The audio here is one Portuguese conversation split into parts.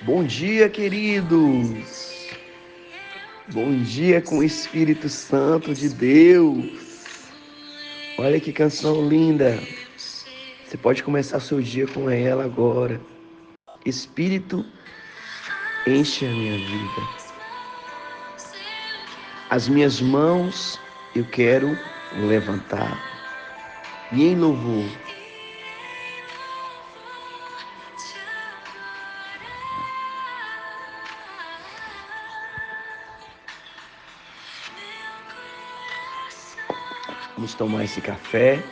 Bom dia, queridos. Bom dia com o Espírito Santo de Deus. Olha que canção linda. Você pode começar seu dia com ela agora. Espírito, enche a minha vida. As minhas mãos eu quero levantar. E em louvor, vamos tomar esse café.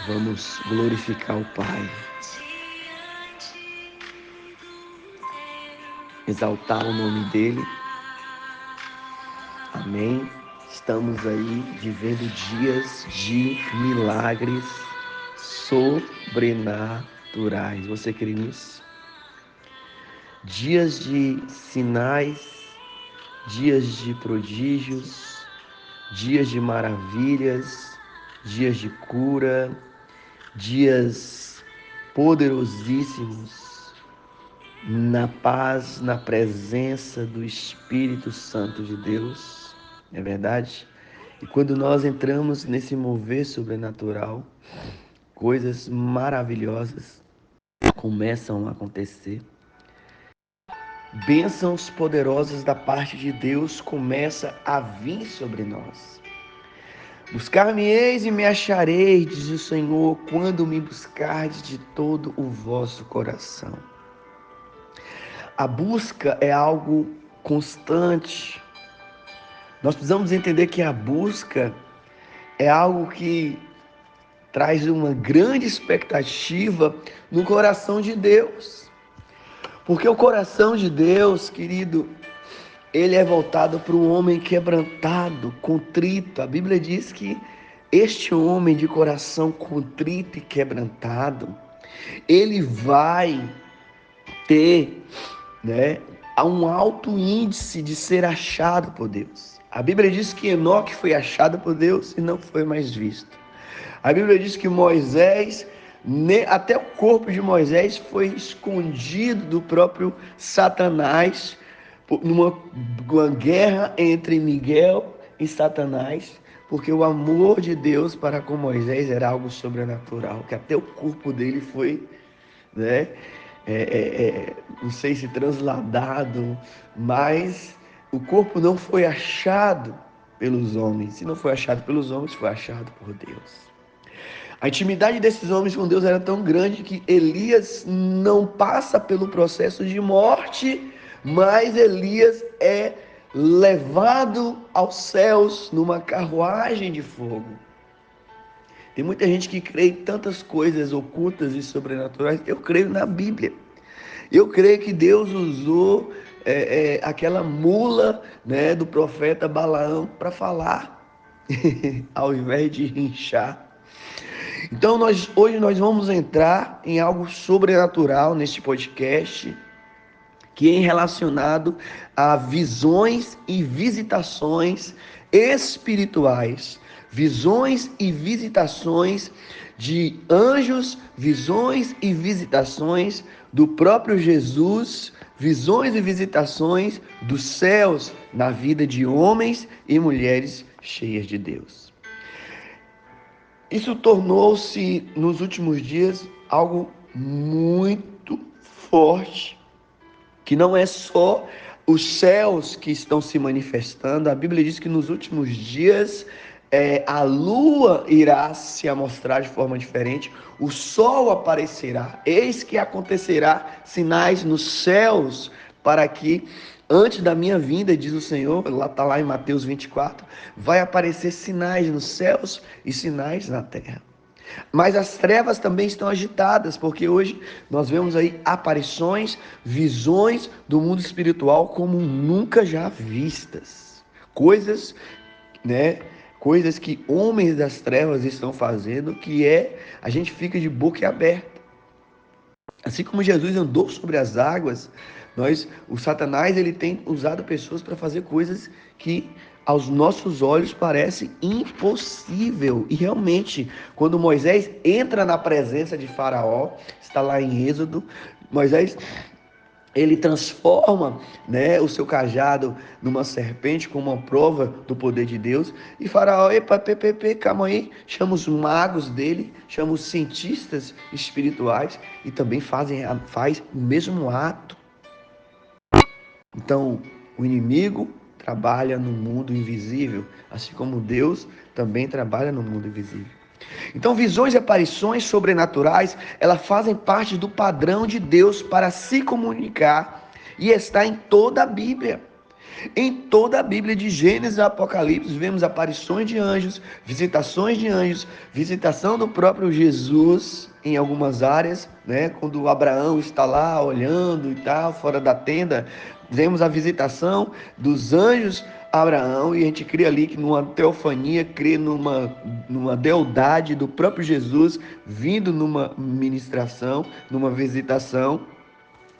Vamos glorificar o Pai. Exaltar o nome dele. Amém. Estamos aí vivendo dias de milagres sobrenaturais. Você crê nisso? Dias de sinais, dias de prodígios, dias de maravilhas, dias de cura, dias poderosíssimos na paz, na presença do Espírito Santo de Deus. É verdade? E quando nós entramos nesse mover sobrenatural, coisas maravilhosas começam a acontecer. Bênçãos poderosas da parte de Deus começam a vir sobre nós. Buscar-me-eis e me achareis, diz o Senhor, quando me buscardes de todo o vosso coração. A busca é algo constante. Nós precisamos entender que a busca é algo que traz uma grande expectativa no coração de Deus. Porque o coração de Deus, querido, ele é voltado para o homem quebrantado, contrito. A Bíblia diz que este homem de coração contrito e quebrantado, ele vai ter, um alto índice de ser achado por Deus. A Bíblia diz que Enoque foi achado por Deus e não foi mais visto. A Bíblia diz que Moisés, até o corpo de Moisés foi escondido do próprio Satanás, numa guerra entre Miguel e Satanás, porque o amor de Deus para com Moisés era algo sobrenatural, que até o corpo dele foi, não sei se transladado, mas o corpo não foi achado pelos homens. Se não foi achado pelos homens, foi achado por Deus. A intimidade desses homens com Deus era tão grande que Elias não passa pelo processo de morte, mas Elias é levado aos céus numa carruagem de fogo. Tem muita gente que crê em tantas coisas ocultas e sobrenaturais. Eu creio na Bíblia. Eu creio que Deus usou aquela mula, do profeta Balaão para falar, ao invés de rinchar. Então, hoje nós vamos entrar em algo sobrenatural neste podcast, que é relacionado a visões e visitações espirituais. Visões e visitações de anjos, visões e visitações do próprio Jesus, visões e visitações dos céus na vida de homens e mulheres cheias de Deus. Isso tornou-se, nos últimos dias, algo muito forte, que não é só os céus que estão se manifestando. A Bíblia diz que nos últimos dias a lua irá se mostrar de forma diferente, o sol aparecerá. Eis que acontecerá sinais nos céus para que antes da minha vinda, diz o Senhor, está lá em Mateus 24, vai aparecer sinais nos céus e sinais na terra. Mas as trevas também estão agitadas, porque hoje nós vemos aí aparições, visões do mundo espiritual como nunca já vistas. Coisas, coisas que homens das trevas estão fazendo, que a gente fica de boca aberta. Assim como Jesus andou sobre as águas, o Satanás ele tem usado pessoas para fazer coisas que aos nossos olhos parece impossível. E realmente, quando Moisés entra na presença de Faraó, está lá em Êxodo, Moisés, ele transforma, né, o seu cajado numa serpente como uma prova do poder de Deus. E Faraó, epa, calma aí, chama os magos dele, chama os cientistas espirituais e também faz o mesmo ato. Então, o inimigo trabalha no mundo invisível, assim como Deus também trabalha no mundo invisível. Então, visões e aparições sobrenaturais, elas fazem parte do padrão de Deus para se comunicar e está em toda a Bíblia. Em toda a Bíblia, de Gênesis a Apocalipse, vemos aparições de anjos, visitação do próprio Jesus em algumas áreas, né? Quando Abraão está lá olhando e tal, fora da tenda, vemos a visitação dos anjos a Abraão, e a gente crê ali que numa teofania, crê numa deidade do próprio Jesus vindo numa ministração, numa visitação.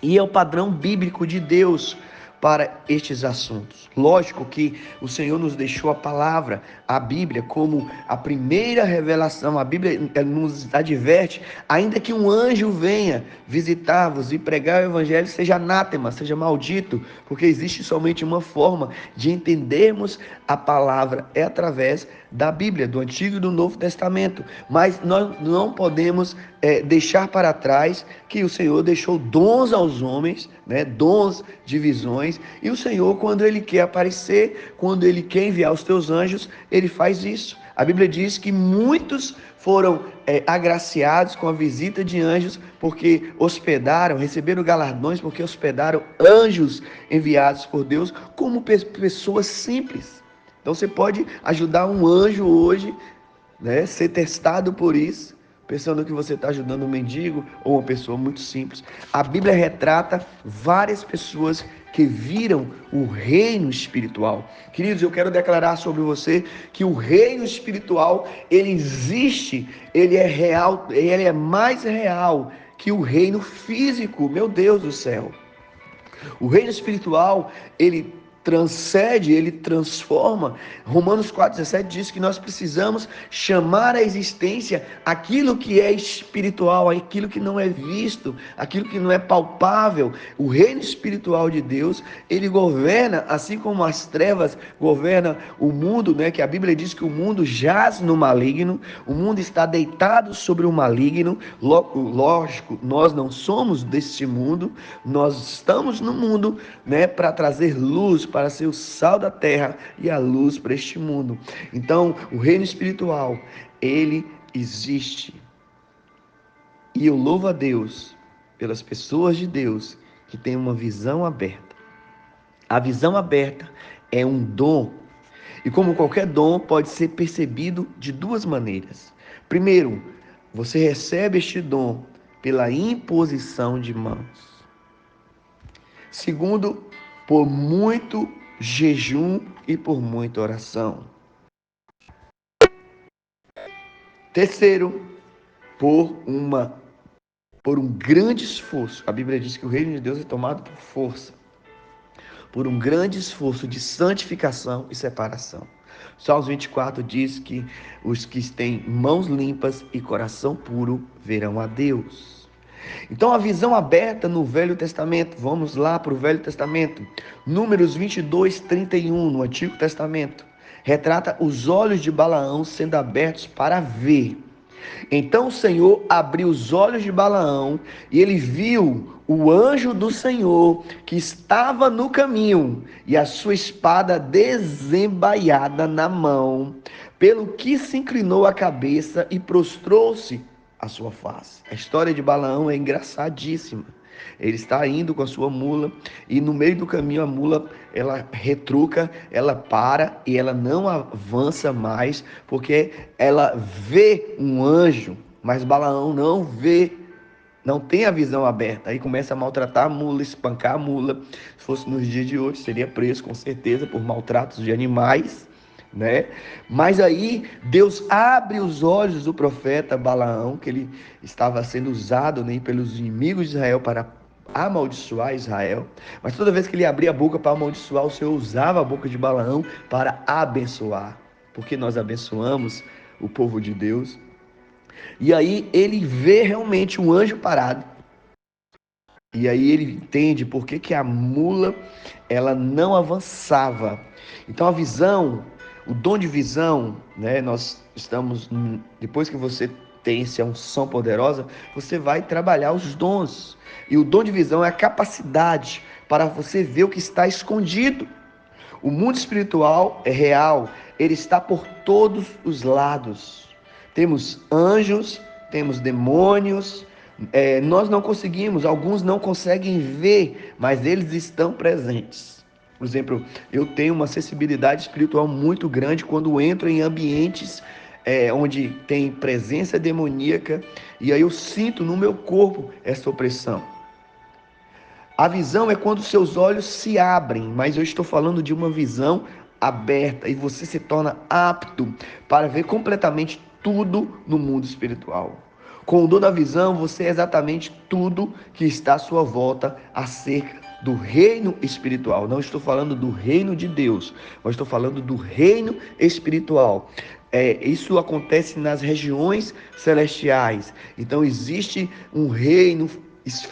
E é o padrão bíblico de Deus para estes assuntos. Lógico que o Senhor nos deixou a palavra, a Bíblia, como a primeira revelação. A Bíblia nos adverte, ainda que um anjo venha visitar-vos e pregar o evangelho, seja anátema, seja maldito, porque existe somente uma forma de entendermos a palavra, é através da Bíblia, do Antigo e do Novo Testamento. Mas nós não podemos deixar para trás que o Senhor deixou dons aos homens, né? Dons de visões, e o Senhor, quando Ele quer aparecer, quando Ele quer enviar os teus anjos, Ele faz isso. A Bíblia diz que muitos foram agraciados com a visita de anjos, porque receberam galardões, porque hospedaram anjos enviados por Deus, como pessoas simples. Então você pode ajudar um anjo hoje, né, ser testado por isso, pensando que você está ajudando um mendigo ou uma pessoa muito simples. A Bíblia retrata várias pessoas que viram o reino espiritual. Queridos, eu quero declarar sobre você que o reino espiritual, ele existe, ele é real, ele é mais real que o reino físico. Meu Deus do céu. O reino espiritual, ele transcende, ele transforma. Romanos 4,17 diz que nós precisamos chamar à existência aquilo que é espiritual, aquilo que não é visto, aquilo que não é palpável. O reino espiritual de Deus, ele governa, assim como as trevas governam o mundo, né? Que a Bíblia diz que o mundo jaz no maligno, o mundo está deitado sobre o maligno. Lógico, nós não somos deste mundo, nós estamos no mundo, né, para trazer luz, para ser o sal da terra e a luz para este mundo. Então, o reino espiritual, ele existe. E eu louvo a Deus pelas pessoas de Deus que têm uma visão aberta. A visão aberta é um dom. E como qualquer dom, pode ser percebido de duas maneiras. Primeiro, você recebe este dom pela imposição de mãos. Segundo, por muito jejum e por muita oração. Terceiro, por um grande esforço. A Bíblia diz que o reino de Deus é tomado por força. Por um grande esforço de santificação e separação. Salmos 24 diz que os que têm mãos limpas e coração puro verão a Deus. Então, a visão aberta no Velho Testamento, vamos lá para o Velho Testamento, Números 22, 31, no Antigo Testamento, retrata os olhos de Balaão sendo abertos para ver. Então o Senhor abriu os olhos de Balaão e ele viu o anjo do Senhor que estava no caminho e a sua espada desembaiada na mão, pelo que se inclinou a cabeça e prostrou-se a sua face. A história de Balaão é engraçadíssima. Ele está indo com a sua mula e no meio do caminho a mula, ela retruca, ela para e ela não avança mais porque ela vê um anjo, mas Balaão não vê, não tem a visão aberta. Aí começa a maltratar a mula, espancar a mula. Se fosse nos dias de hoje, seria preso com certeza por maltratos de animais, né? Mas aí Deus abre os olhos do profeta Balaão, que ele estava sendo usado, né, pelos inimigos de Israel para amaldiçoar Israel, mas toda vez que ele abria a boca para amaldiçoar, o Senhor usava a boca de Balaão para abençoar, porque nós abençoamos o povo de Deus. E aí ele vê realmente um anjo parado. E aí ele entende por que que a mula ela não avançava. Então a visão, o dom de visão, né? Nós estamos depois que você tem essa unção poderosa, você vai trabalhar os dons. E o dom de visão é a capacidade para você ver o que está escondido. O mundo espiritual é real, ele está por todos os lados. Temos anjos, temos demônios, nós não conseguimos, alguns não conseguem ver, mas eles estão presentes. Por exemplo, eu tenho uma sensibilidade espiritual muito grande quando entro em ambientes onde tem presença demoníaca, e aí eu sinto no meu corpo essa opressão. A visão é quando seus olhos se abrem, mas eu estou falando de uma visão aberta e você se torna apto para ver completamente tudo no mundo espiritual. Com o dom da visão, você é exatamente tudo que está à sua volta acerca do reino espiritual. Não estou falando do reino de Deus, mas estou falando do reino espiritual. Isso acontece nas regiões celestiais. Então existe um reino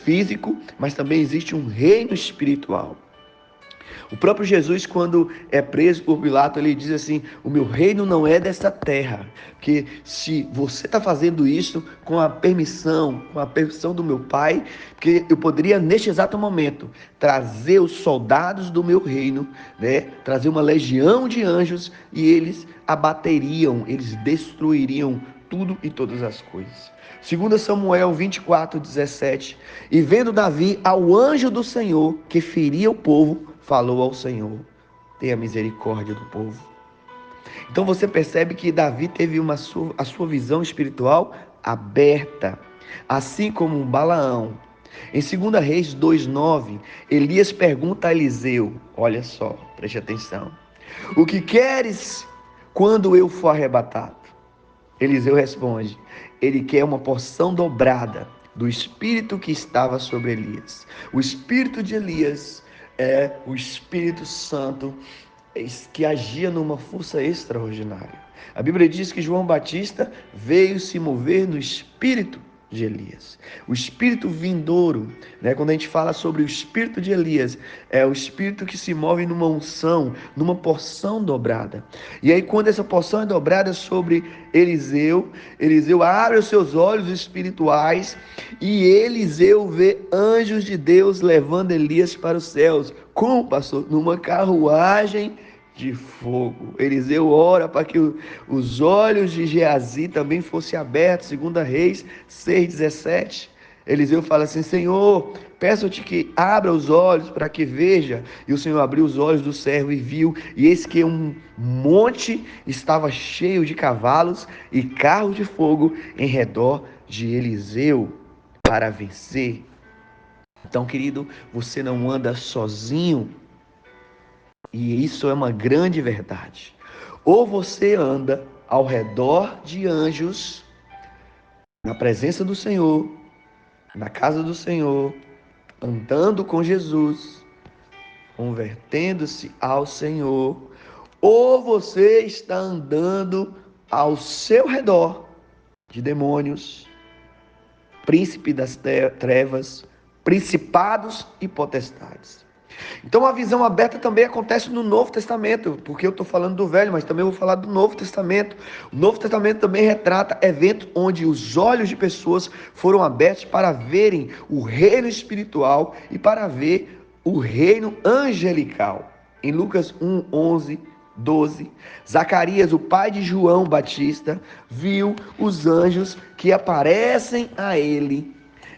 físico, mas também existe um reino espiritual. O próprio Jesus, quando é preso por Pilato, ele diz assim: o meu reino não é desta terra. Porque se você está fazendo isso com a permissão do meu Pai, porque eu poderia neste exato momento trazer os soldados do meu reino, né? Trazer uma legião de anjos e eles abateriam, eles destruiriam tudo e todas as coisas. 2 Samuel 24:17. E vendo Davi ao anjo do Senhor que feria o povo, falou ao Senhor: tenha misericórdia do povo. Então você percebe que Davi teve a sua visão espiritual aberta, assim como Balaão. Em 2 Reis 2:9, Elias pergunta a Eliseu, olha só, preste atenção: o que queres quando eu for arrebatado? Eliseu responde: ele quer uma porção dobrada do espírito que estava sobre Elias. O espírito de Elias é o Espírito Santo que agia numa força extraordinária. A Bíblia diz que João Batista veio se mover no espírito de Elias. O espírito vindouro, né? Quando a gente fala sobre o espírito de Elias, é o espírito que se move numa unção, numa porção dobrada. E aí quando essa porção é dobrada sobre Eliseu, Eliseu abre os seus olhos espirituais e Eliseu vê anjos de Deus levando Elias para os céus. Como, pastor? Numa carruagem de fogo. Eliseu ora para que os olhos de Geazi também fossem abertos, 2 Reis 6:17. Eliseu fala assim: Senhor, peço-te que abra os olhos para que veja. E o Senhor abriu os olhos do servo e viu, e eis que um monte estava cheio de cavalos e carros de fogo em redor de Eliseu para vencer. Então, querido, você não anda sozinho. E isso é uma grande verdade. Ou você anda ao redor de anjos, na presença do Senhor, na casa do Senhor, andando com Jesus, convertendo-se ao Senhor, ou você está andando ao seu redor de demônios, príncipe das trevas, principados e potestades. Então a visão aberta também acontece no Novo Testamento, porque eu estou falando do Velho, mas também vou falar do Novo Testamento. O Novo Testamento também retrata eventos onde os olhos de pessoas foram abertos para verem o reino espiritual e para ver o reino angelical. Em Lucas 1:11-12, Zacarias, o pai de João Batista, viu os anjos que aparecem a ele.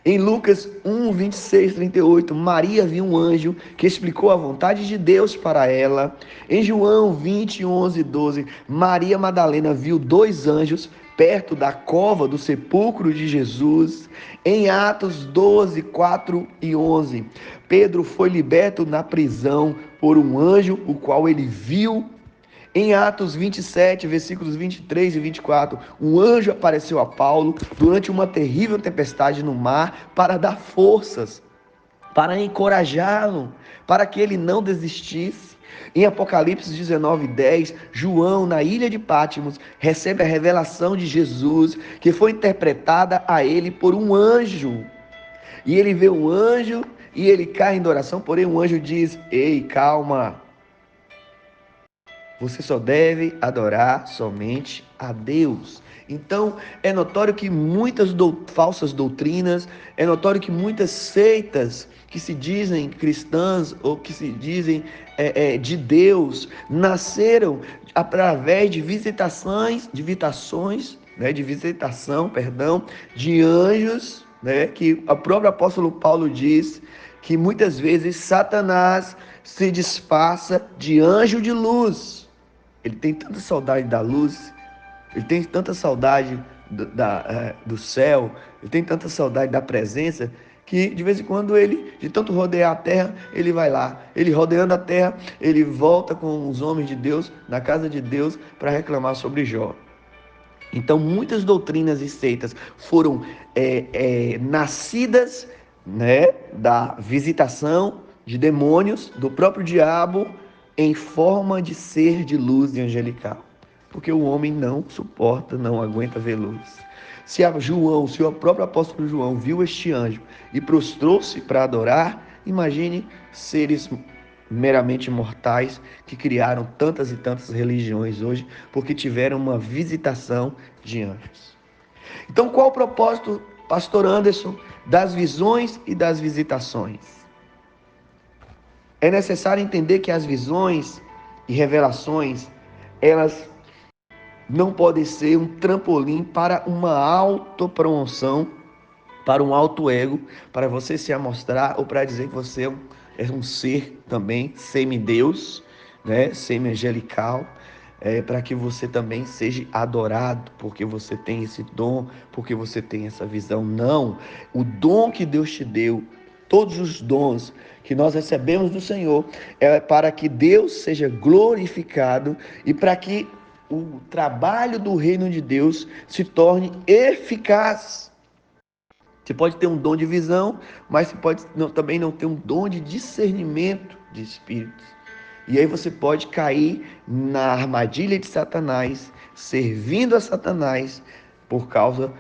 Em Lucas 1:26-38, Maria viu um anjo que explicou a vontade de Deus para ela. Em João 20:11-12, Maria Madalena viu 2 anjos perto da cova do sepulcro de Jesus. Em Atos 12:4 e 11, Pedro foi liberto na prisão por um anjo, o qual ele viu. Em Atos 27, versículos 23 e 24, um anjo apareceu a Paulo durante uma terrível tempestade no mar para dar forças para encorajá-lo, para que ele não desistisse. Em Apocalipse 19:10, João, na ilha de Patmos, recebe a revelação de Jesus, que foi interpretada a ele por um anjo. E ele vê um anjo e ele cai em adoração, porém o anjo diz: ei, calma, você só deve adorar somente a Deus. Então, é notório que muitas falsas doutrinas, é notório que muitas seitas que se dizem cristãs ou que se dizem de Deus, nasceram através de visitação, de anjos, né, que o próprio apóstolo Paulo diz que muitas vezes Satanás se disfarça de anjo de luz. Ele tem tanta saudade da luz, ele tem tanta saudade do céu, ele tem tanta saudade da presença, que de vez em quando ele, de tanto rodear a terra, ele vai lá. Ele rodeando a terra, ele volta com os homens de Deus, na casa de Deus, para reclamar sobre Jó. Então, muitas doutrinas e seitas foram nascidas, né, da visitação de demônios, do próprio diabo, em forma de ser de luz e angelical. Porque o homem não suporta, não aguenta ver luz. Se o próprio apóstolo João viu este anjo e prostrou-se para adorar, imagine seres meramente mortais que criaram tantas e tantas religiões hoje porque tiveram uma visitação de anjos. Então, qual o propósito, pastor Anderson, das visões e das visitações? É necessário entender que as visões e revelações, elas não podem ser um trampolim para uma autopromoção, para um auto-ego, para você se amostrar ou para dizer que você é um ser também semideus, né? Semi-angelical, para que você também seja adorado, porque você tem esse dom, porque você tem essa visão. Não, o dom que Deus te deu, todos os dons que nós recebemos do Senhor, é para que Deus seja glorificado e para que o trabalho do reino de Deus se torne eficaz. Você pode ter um dom de visão, mas você pode também não ter um dom de discernimento de espíritos. E aí você pode cair na armadilha de Satanás, servindo a Satanás por causa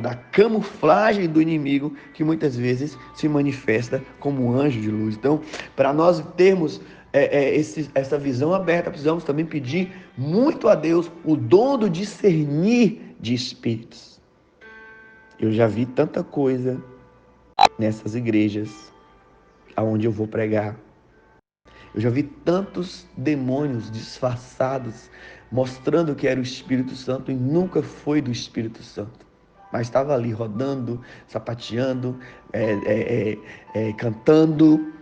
da camuflagem do inimigo, que muitas vezes se manifesta como um anjo de luz. Então, para nós termos essa visão aberta, precisamos também pedir muito a Deus o dom do discernir de espíritos. Eu já vi tanta coisa nessas igrejas aonde eu vou pregar. Eu já vi tantos demônios disfarçados, mostrando que era o Espírito Santo e nunca foi do Espírito Santo. Mas estava ali rodando, sapateando, cantando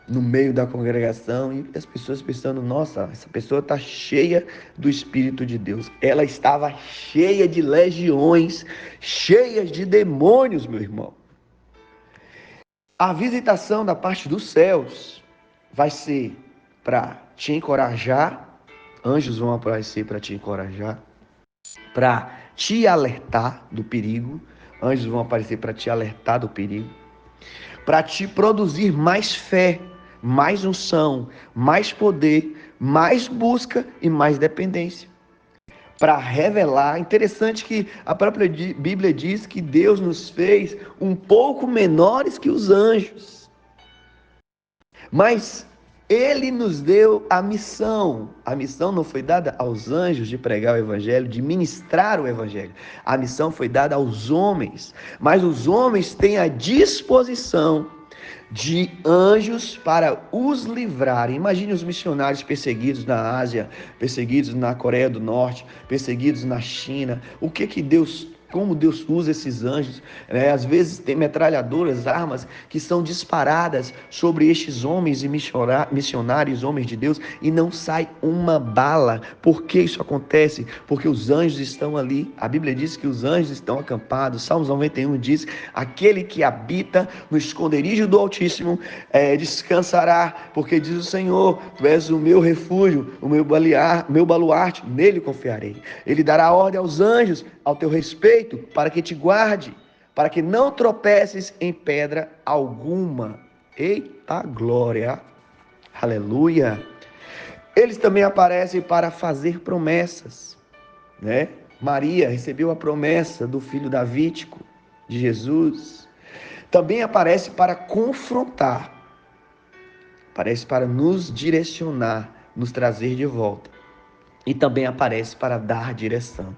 no meio da congregação, e as pessoas pensando: nossa, essa pessoa está cheia do Espírito de Deus. Ela estava cheia de legiões, cheias de demônios, meu irmão. A visitação da parte dos céus vai ser para te encorajar, anjos vão aparecer para te encorajar, para te alertar do perigo, anjos vão aparecer para te alertar do perigo, para te produzir mais fé, mais unção, mais poder, mais busca e mais dependência. Para revelar, interessante que a própria Bíblia diz que Deus nos fez um pouco menores que os anjos. Mas Ele nos deu a missão. A missão não foi dada aos anjos de pregar o evangelho, de ministrar o evangelho. A missão foi dada aos homens. Mas os homens têm a disposição de anjos para os livrarem. Imagine os missionários perseguidos na Ásia, perseguidos na Coreia do Norte, perseguidos na China. Como Deus usa esses anjos, às vezes tem metralhadoras, armas que são disparadas sobre estes homens e missionários, homens de Deus, e não sai uma bala. Por que isso acontece? Porque os anjos estão ali. A Bíblia diz que os anjos estão acampados. Salmos 91 diz: aquele que habita no esconderijo do Altíssimo descansará, porque diz o Senhor: tu és o meu refúgio, o meu baluarte, nele confiarei. Ele dará ordem aos anjos ao teu respeito, para que te guarde. para que não tropeces em pedra alguma. Eita glória! Aleluia! Eles também aparecem para fazer promessas, né? Maria recebeu a promessa do filho davídico de Jesus. Também aparece para confrontar, aparece para nos direcionar, nos trazer de volta. E também aparece para dar direção.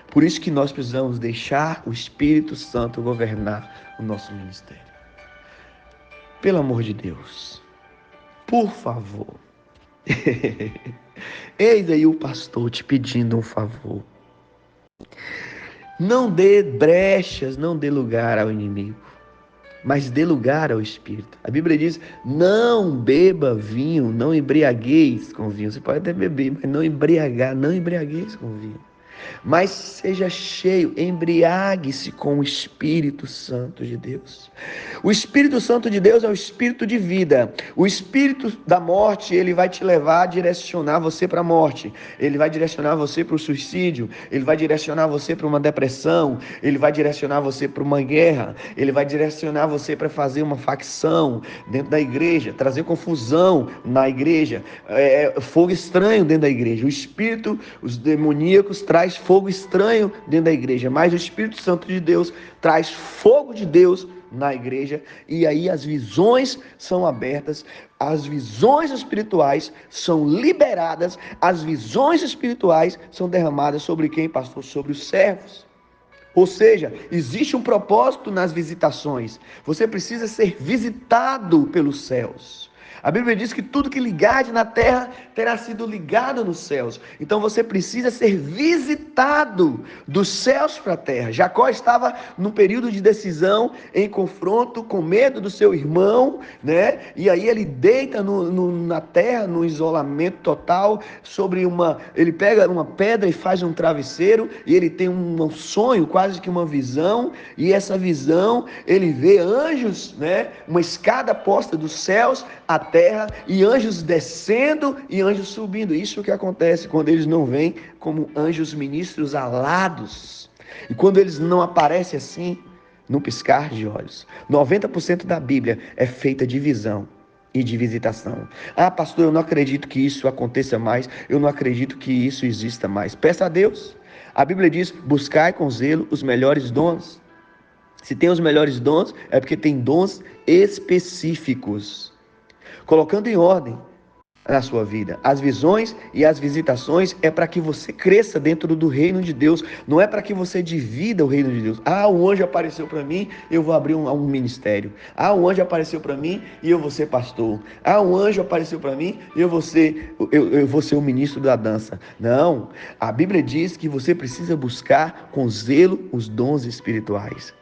Por isso que nós precisamos deixar o Espírito Santo governar o nosso ministério. Pelo amor de Deus, por favor. Eis aí o pastor te pedindo um favor. Não dê brechas, não dê lugar ao inimigo, mas dê lugar ao Espírito. A Bíblia diz, não beba vinho, não embriagueis com vinho. Você pode até beber, mas não embriagueis com vinho. Mas seja cheio, embriague-se com o Espírito Santo de Deus. O Espírito Santo de Deus é o Espírito de vida. O Espírito da morte, ele vai te levar a direcionar você para a morte. Ele vai direcionar você para o suicídio. Ele vai direcionar você para uma depressão. Ele vai direcionar você para uma guerra. Ele vai direcionar você para fazer uma facção dentro da igreja, trazer confusão na igreja, fogo estranho dentro da igreja. O Espírito, os demoníacos traz fogo estranho dentro da igreja, mas o Espírito Santo de Deus traz fogo de Deus na igreja, e aí as visões são abertas, as visões espirituais são liberadas, as visões espirituais são derramadas sobre quem, pastor? Sobre os servos. Ou seja, existe um propósito nas visitações. Você precisa ser visitado pelos céus. A Bíblia diz que tudo que ligarde na terra terá sido ligado nos céus. Então você precisa ser visitado dos céus para a terra. Jacó estava num período de decisão, em confronto, com medo do seu irmão, né? E aí ele deita na terra, no isolamento total, ele pega uma pedra e faz um travesseiro, e ele tem um sonho, quase que uma visão, e essa visão, ele vê anjos, né? Uma escada posta dos céus à terra, e anjos descendo e anjos subindo. Isso é o que acontece quando eles não vêm como anjos ministros alados. E quando eles não aparecem assim, no piscar de olhos. 90% da Bíblia é feita de visão e de visitação. Ah, pastor, eu não acredito que isso aconteça mais. Eu não acredito que isso exista mais. Peça a Deus. A Bíblia diz, buscai com zelo os melhores dons. Se tem os melhores dons, é porque tem dons específicos. Colocando em ordem na sua vida. As visões e as visitações é para que você cresça dentro do reino de Deus, não é para que você divida o reino de Deus. Ah, um anjo apareceu para mim, eu vou abrir um ministério. Ah, um anjo apareceu para mim e eu vou ser pastor. Ah, um anjo apareceu para mim e eu vou ser o ministro da dança. Não, a Bíblia diz que você precisa buscar com zelo os dons espirituais.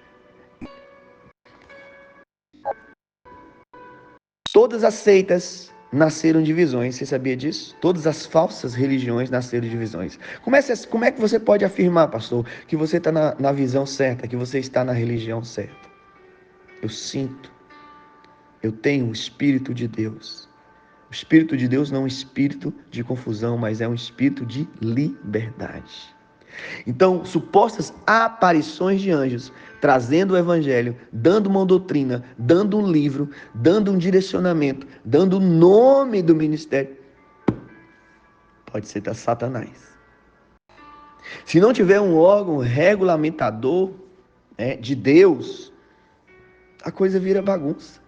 Todas as seitas nasceram de visões, você sabia disso? Todas as falsas religiões nasceram de visões. Como é que você pode afirmar, pastor, que você está na visão certa, que você está na religião certa? Eu sinto, eu tenho o Espírito de Deus. O Espírito de Deus não é um espírito de confusão, mas é um espírito de liberdade. Então, supostas aparições de anjos, trazendo o evangelho, dando uma doutrina, dando um livro, dando um direcionamento, dando o nome do ministério, pode ser da Satanás. Se não tiver um órgão regulamentador, de Deus, a coisa vira bagunça.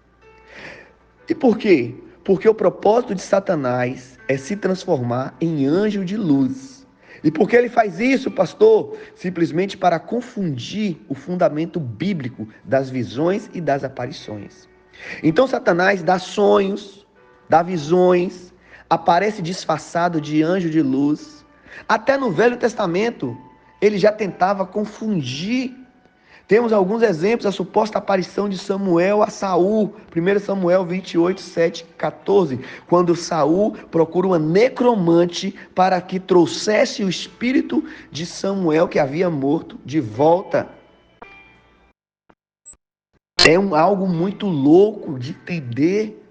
E por quê? Porque o propósito de Satanás é se transformar em anjo de luz. E por que ele faz isso, pastor? Simplesmente para confundir o fundamento bíblico das visões e das aparições. Então Satanás dá sonhos, dá visões, aparece disfarçado de anjo de luz. Até no Velho Testamento, ele já tentava confundir. Temos alguns exemplos, a suposta aparição de Samuel a Saul, 1 Samuel 28, 7, 14, quando Saul procura uma necromante para que trouxesse o espírito de Samuel, que havia morto, de volta. É algo muito louco de entender,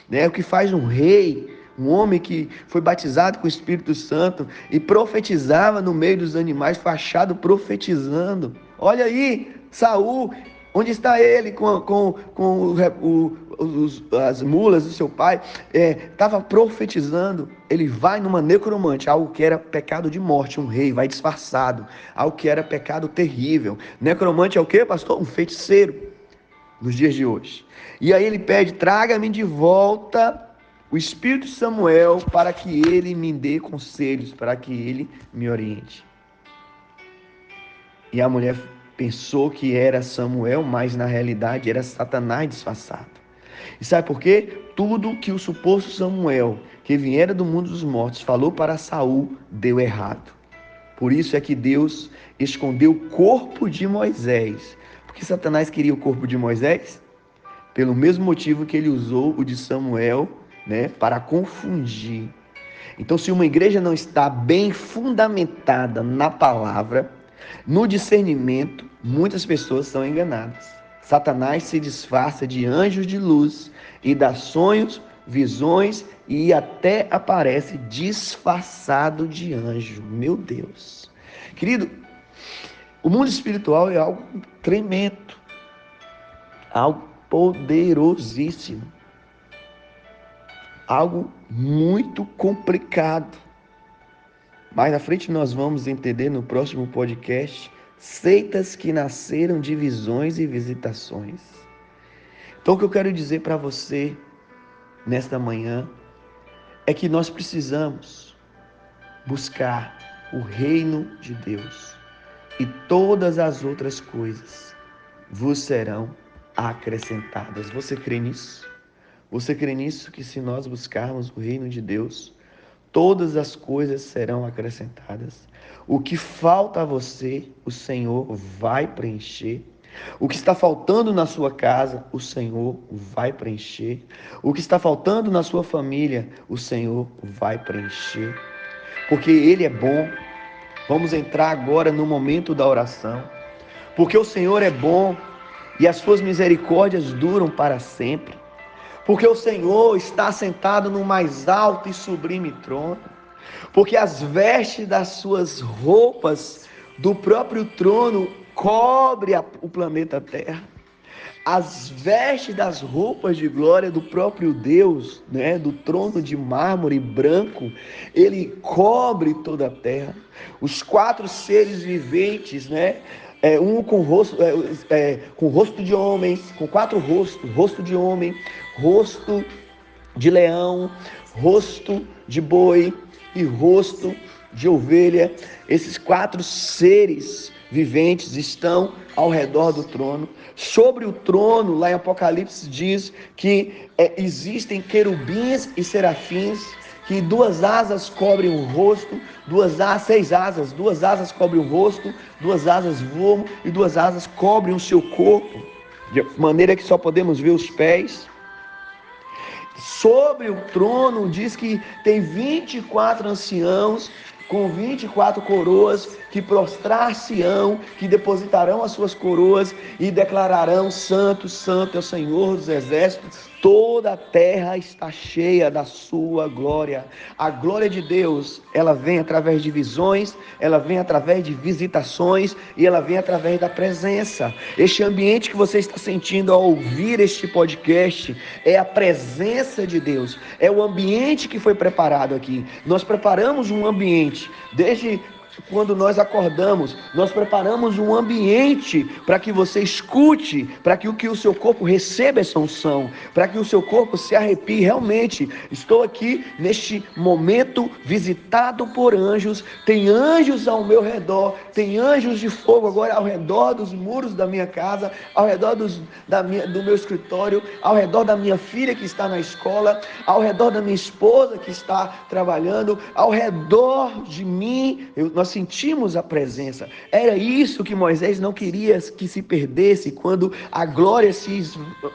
né? O que faz um rei, um homem que foi batizado com o Espírito Santo e profetizava no meio dos animais, foi achado profetizando. Olha aí, Saul, onde está ele as mulas do seu pai? Estava profetizando. Ele vai numa necromante, algo que era pecado de morte. Um rei vai disfarçado, algo que era pecado terrível. Necromante é o quê, pastor? Um feiticeiro nos dias de hoje. E aí ele pede: traga-me de volta o espírito de Samuel, para que ele me dê conselhos, para que ele me oriente. E a mulher pensou que era Samuel, mas na realidade era Satanás disfarçado. E sabe por quê? Tudo que o suposto Samuel, que viera do mundo dos mortos, falou para Saul, deu errado. Por isso é que Deus escondeu o corpo de Moisés. Porque Satanás queria o corpo de Moisés? Pelo mesmo motivo que ele usou o de Samuel, para confundir. Então, se uma igreja não está bem fundamentada na palavra, no discernimento, muitas pessoas são enganadas. Satanás se disfarça de anjos de luz e dá sonhos, visões e até aparece disfarçado de anjo. Meu Deus. Querido, o mundo espiritual é algo tremendo, algo poderosíssimo, algo muito complicado. Mais na frente nós vamos entender no próximo podcast seitas que nasceram de visões e visitações. Então o que eu quero dizer para você nesta manhã é que nós precisamos buscar o reino de Deus e todas as outras coisas vos serão acrescentadas. Você crê nisso? Você crê nisso, que se nós buscarmos o reino de Deus, todas as coisas serão acrescentadas? O que falta a você, o Senhor vai preencher. O que está faltando na sua casa, o Senhor vai preencher. O que está faltando na sua família, o Senhor vai preencher. Porque Ele é bom. Vamos entrar agora no momento da oração. Porque o Senhor é bom e as suas misericórdias duram para sempre. Porque o Senhor está sentado no mais alto e sublime trono. Porque as vestes das suas roupas do próprio trono cobre o planeta Terra. As vestes das roupas de glória do próprio Deus, do trono de mármore branco, ele cobre toda a terra. Os 4 seres viventes, um com rosto de homem, com 4 rostos: rosto de homem, rosto de leão, rosto de boi e rosto de ovelha. Esses 4 seres viventes estão ao redor do trono. Sobre o trono, lá em Apocalipse diz que existem querubins e serafins, que 2 asas cobrem o rosto, 6 asas, 2 asas cobrem o rosto, 2 asas voam e 2 asas cobrem o seu corpo, de maneira que só podemos ver os pés. Sobre o trono diz que tem 24 anciãos com 24 coroas que prostrar-se-ão, que depositarão as suas coroas e declararão: Santo, Santo é o Senhor dos exércitos, toda a terra está cheia da sua glória. A glória de Deus, ela vem através de visões, ela vem através de visitações e ela vem através da presença. Este ambiente que você está sentindo ao ouvir este podcast é a presença de Deus, é o ambiente que foi preparado aqui. Nós preparamos um ambiente, desde quando nós acordamos, nós preparamos um ambiente para que você escute, para que o seu corpo receba essa unção, para que o seu corpo se arrepie. Realmente, estou aqui neste momento visitado por anjos, tem anjos ao meu redor, tem anjos de fogo agora ao redor dos muros da minha casa, ao redor do meu escritório, ao redor da minha filha que está na escola, ao redor da minha esposa que está trabalhando, ao redor de mim. Nós sentimos a presença. Era isso que Moisés não queria que se perdesse quando a glória se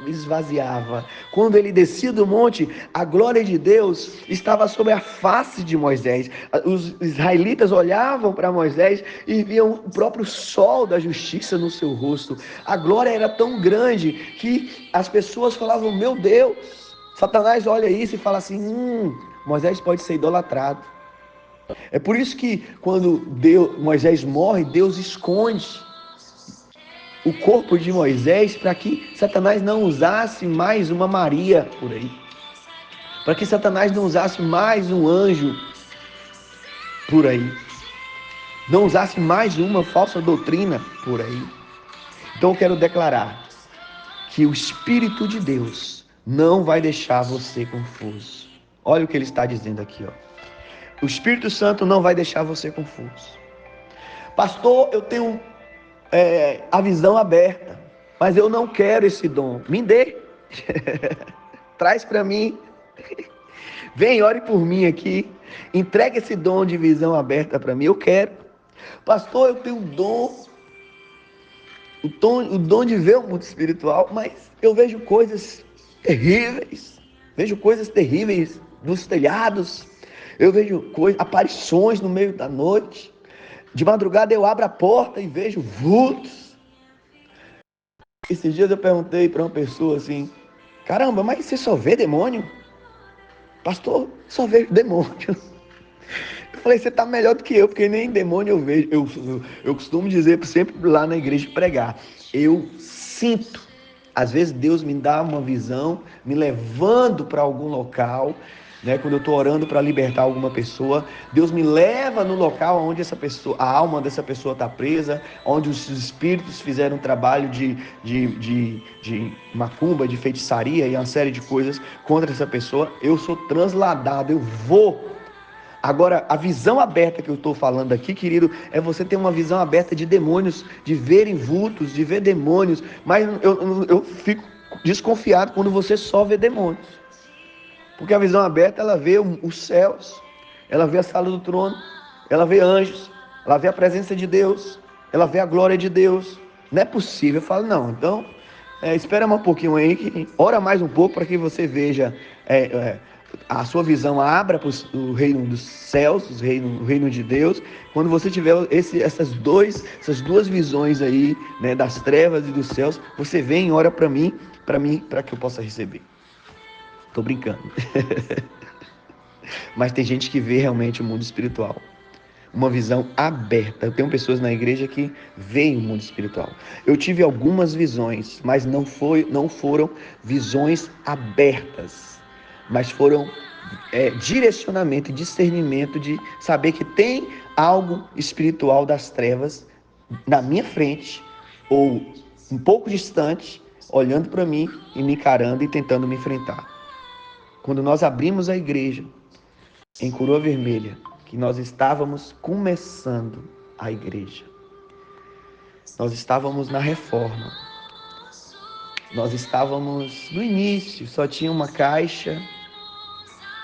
esvaziava. Quando ele descia do monte, a glória de Deus estava sobre a face de Moisés. Os israelitas olhavam para Moisés e viam o próprio sol da justiça no seu rosto. A glória era tão grande que as pessoas falavam: meu Deus. Satanás olha isso e fala assim: Moisés pode ser idolatrado. É por isso que quando Moisés morre, Deus esconde o corpo de Moisés para que Satanás não usasse mais uma Maria por aí, para que Satanás não usasse mais um anjo por aí, não usasse mais uma falsa doutrina por aí. Então eu quero declarar que o Espírito de Deus não vai deixar você confuso. Olha o que ele está dizendo aqui, ó. O Espírito Santo não vai deixar você confuso. Pastor, eu tenho a visão aberta, mas eu não quero esse dom. Me dê. Traz para mim. Vem, ore por mim aqui. Entrega esse dom de visão aberta para mim. Eu quero. Pastor, eu tenho o dom de ver o mundo espiritual, mas eu vejo coisas terríveis. Vejo coisas terríveis nos telhados. Eu vejo aparições no meio da noite. De madrugada eu abro a porta e vejo vultos. Esses dias eu perguntei para uma pessoa assim: caramba, mas você só vê demônio? Pastor, só vejo demônio. Eu falei: você está melhor do que eu, porque nem demônio eu vejo. Eu costumo dizer sempre lá na igreja pregar. Eu sinto. Às vezes Deus me dá uma visão, me levando para algum local, né? Quando eu estou orando para libertar alguma pessoa, Deus me leva no local onde essa pessoa, a alma dessa pessoa está presa, onde os espíritos fizeram um trabalho de macumba, de feitiçaria e uma série de coisas contra essa pessoa. Eu sou transladado, eu vou. Agora, a visão aberta que eu estou falando aqui, querido, é você ter uma visão aberta de demônios, de verem vultos, de ver demônios. Mas eu fico desconfiado quando você só vê demônios. Porque a visão aberta, ela vê os céus, ela vê a sala do trono, ela vê anjos, ela vê a presença de Deus, ela vê a glória de Deus. Não é possível. Eu falo: não, então, espera um pouquinho aí, ora mais um pouco para que você veja... a sua visão abra para o reino dos céus, o reino de Deus. Quando você tiver essas duas visões aí, né, das trevas e dos céus, você vem e ora para mim, para que eu possa receber. Tô brincando. Mas tem gente que vê realmente o mundo espiritual, uma visão aberta. Eu tenho pessoas na igreja que veem o mundo espiritual. Eu tive algumas visões, mas não foram visões abertas, mas foram direcionamento e discernimento de saber que tem algo espiritual das trevas na minha frente ou um pouco distante, olhando para mim e me encarando e tentando me enfrentar. Quando nós abrimos a igreja em Coroa Vermelha, que nós estávamos começando a igreja, nós estávamos na reforma, nós estávamos no início, só tinha uma caixa,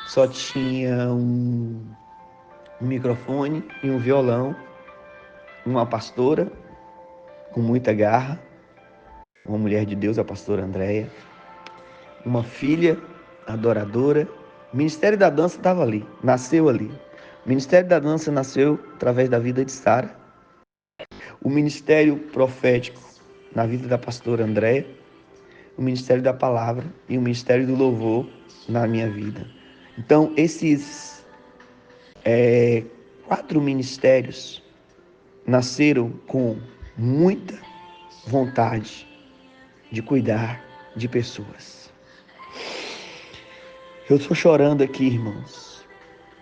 só tinha um microfone e um violão, uma pastora com muita garra, uma mulher de Deus, a pastora Andréia, uma filha adoradora. O Ministério da Dança estava ali, nasceu ali. O Ministério da Dança nasceu através da vida de Sara. O Ministério Profético na vida da pastora Andréia. O Ministério da Palavra e o Ministério do Louvor na minha vida. Então, esses 4 ministérios nasceram com muita vontade de cuidar de pessoas. Eu estou chorando aqui, irmãos,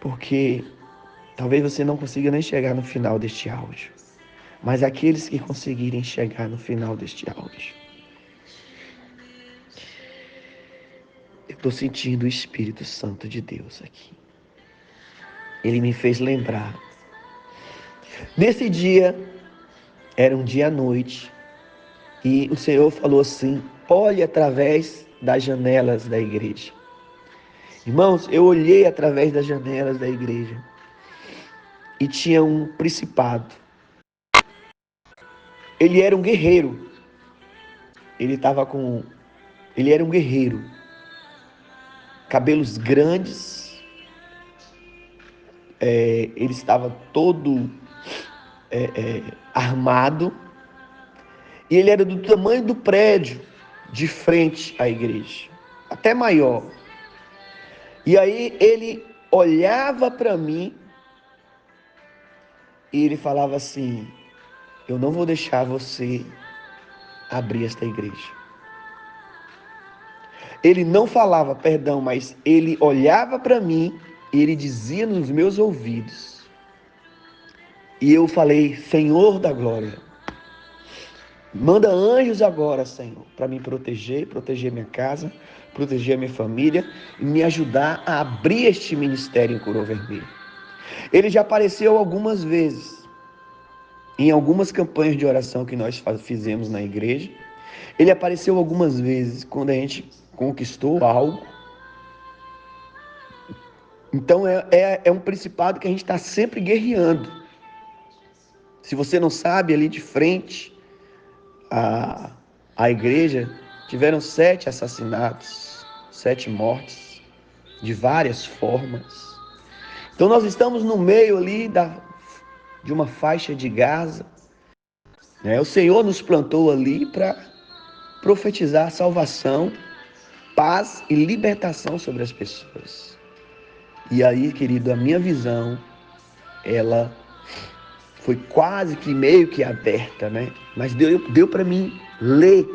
porque talvez você não consiga nem chegar no final deste áudio, mas aqueles que conseguirem chegar no final deste áudio, eu estou sentindo o Espírito Santo de Deus aqui. Ele me fez lembrar. Nesse dia, era um dia à noite, e o Senhor falou assim: olhe através das janelas da igreja. Irmãos, eu olhei através das janelas da igreja e tinha um principado. Ele era um guerreiro. Ele era um guerreiro. Cabelos grandes. Ele estava todo armado. E ele era do tamanho do prédio de frente à igreja, até maior. E aí ele olhava para mim e ele falava assim: eu não vou deixar você abrir esta igreja. Ele não falava, perdão, mas ele olhava para mim e ele dizia nos meus ouvidos. E eu falei, Senhor da glória, manda anjos agora, Senhor, para me proteger minha casa, proteger a minha família e me ajudar a abrir este ministério em Coroa Vermelha. Ele já apareceu algumas vezes, em algumas campanhas de oração que nós fizemos na igreja. Ele apareceu algumas vezes quando a gente conquistou algo. Então é um principado que a gente está sempre guerreando. Se você não sabe, ali de frente a igreja tiveram 7 assassinatos, 7 mortes, de várias formas. Então nós estamos no meio ali de uma faixa de Gaza. O Senhor nos plantou ali para profetizar salvação, paz e libertação sobre as pessoas. E aí, querido, a minha visão, ela foi quase que meio que aberta, Mas deu para mim ler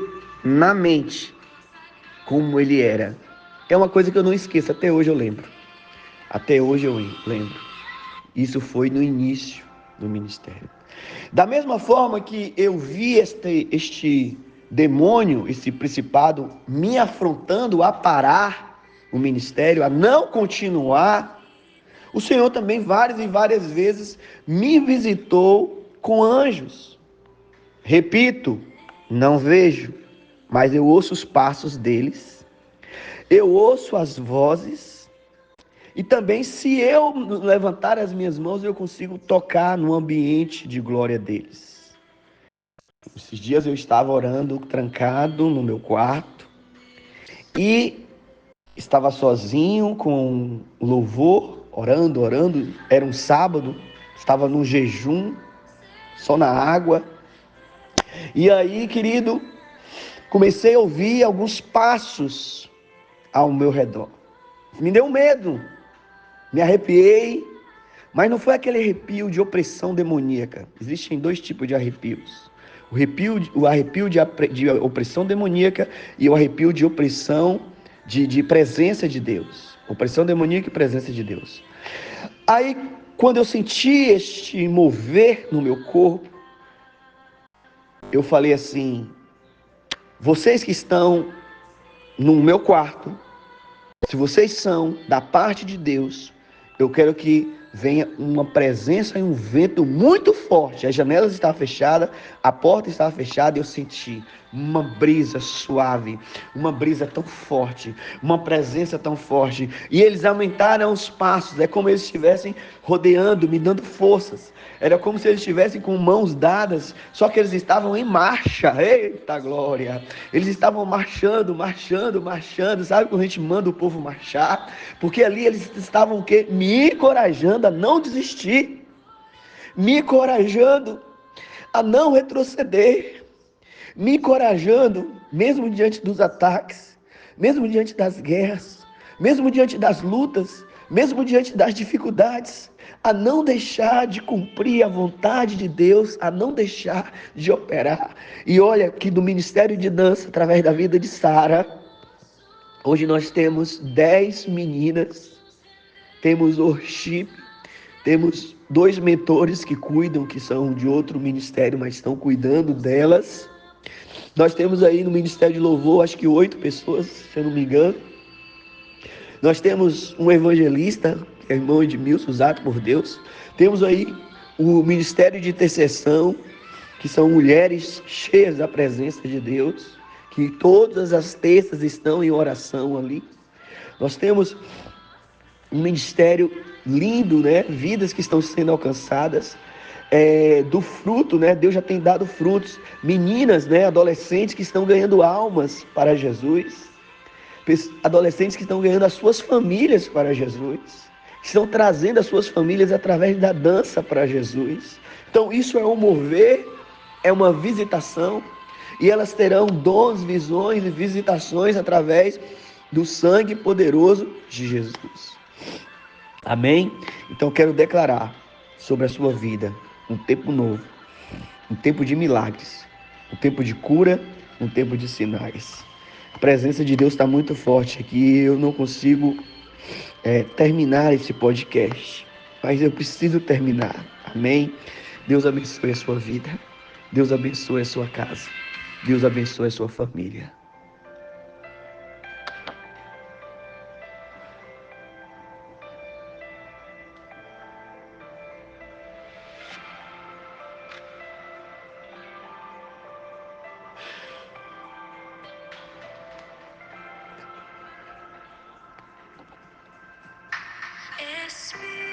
na mente como ele era. É uma coisa que eu não esqueço, até hoje eu lembro. Até hoje eu lembro. Isso foi no início do ministério. Da mesma forma que eu vi este demônio, esse principado, me afrontando a parar o ministério, a não continuar, o Senhor também várias e várias vezes me visitou com anjos. Repito, não vejo, mas eu ouço os passos deles, eu ouço as vozes, e também se eu levantar as minhas mãos, eu consigo tocar no ambiente de glória deles. Esses dias eu estava orando, trancado no meu quarto, e estava sozinho com louvor, orando, era um sábado, estava num jejum, só na água. E aí, querido, comecei a ouvir alguns passos ao meu redor. Me deu medo, me arrepiei, mas não foi aquele arrepio de opressão demoníaca. Existem 2 tipos de arrepios. O arrepio de opressão demoníaca e o arrepio de opressão de presença de Deus. Opressão demoníaca e presença de Deus. Aí, quando eu senti este mover no meu corpo, eu falei assim, vocês que estão no meu quarto, se vocês são da parte de Deus, eu quero que venha uma presença e um vento muito forte. As janelas estavam fechadas, a porta estava fechada e eu senti uma brisa suave, uma brisa tão forte, uma presença tão forte. E eles aumentaram os passos, é como eles estivessem rodeando, me dando forças. Era como se eles estivessem com mãos dadas, só que eles estavam em marcha. Eita glória! Eles estavam marchando. Sabe quando a gente manda o povo marchar? Porque ali eles estavam o quê? Me encorajando a não desistir. Me encorajando a não retroceder. Me encorajando, mesmo diante dos ataques, mesmo diante das guerras, mesmo diante das lutas, mesmo diante das dificuldades, a não deixar de cumprir a vontade de Deus, a não deixar de operar. E olha que do Ministério de Dança, através da vida de Sara, hoje nós temos 10 meninas, temos worship, temos 2 mentores que cuidam, que são de outro ministério, mas estão cuidando delas. Nós temos aí no Ministério de Louvor, acho que 8 pessoas, se eu não me engano. Nós temos um evangelista, que é irmão Edmilson, usado por Deus. Temos aí o Ministério de Intercessão, que são mulheres cheias da presença de Deus, que todas as terças estão em oração ali. Nós temos um ministério lindo, Vidas que estão sendo alcançadas. Do fruto, Deus já tem dado frutos. Meninas, adolescentes que estão ganhando almas para Jesus. Adolescentes que estão ganhando as suas famílias para Jesus. Estão trazendo as suas famílias através da dança para Jesus. Então isso é um mover, é uma visitação. E elas terão dons, visões e visitações através do sangue poderoso de Jesus. Amém? Então quero declarar sobre a sua vida um tempo novo, um tempo de milagres, um tempo de cura, um tempo de sinais. A presença de Deus está muito forte aqui. Eu não consigo terminar esse podcast, mas eu preciso terminar. Amém? Deus abençoe a sua vida. Deus abençoe a sua casa. Deus abençoe a sua família. Espírito